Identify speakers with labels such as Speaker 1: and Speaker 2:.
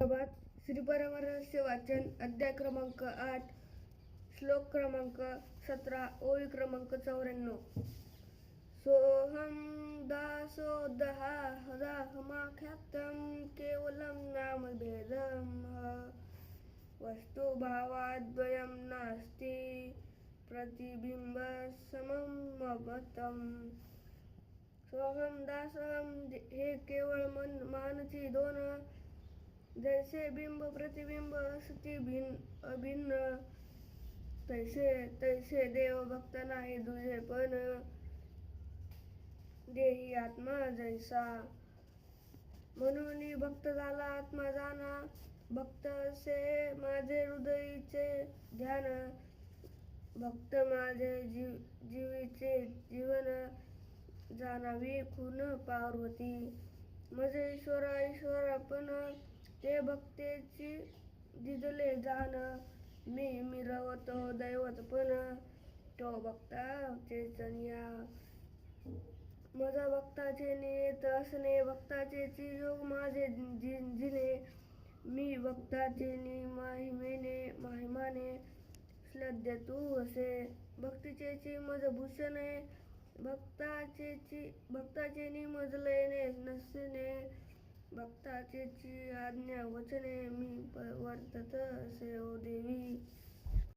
Speaker 1: प्रभात श्री परमहंस वाचन अध्याय क्रमांक 8 श्लोक क्रमांक 17 ओळी क्रमांक 94. सोहम दासोदहाहमाख्यातं केवलं नामभेदम् वस्तुभावाद्वयं नास्ति प्रतिबिंबसमं मतं. सोहम दासोहम हे केवळ मानसी दोन जैसे बिंब प्रतिबिंब असती अभिन्न तैसे देव भक्त नाही दुजे पण देही आत्मा जैसा. म्हणून भक्त झाला आत्मा जाणा भक्त असे माझे हृदयीचे ध्यान. भक्त माझे जीवीचे जीवन जाणावी खून पार्वती. मज ईश्वरा पण ते भक्तेची दिदले जाण. मी मिरवतो दैवत पण तो भक्ताचे चनिया. मजा भक्ताचे नियत असणे भक्ताचे योग माझे जिने. मी भक्ताचे महिमाने श्रद्धा तू असे. भक्तीचे मज भूषणे भक्ताचे मज लयने नसणे. भक्ताचे आज्ञा वचने मी वर्तत असे ओ देवी.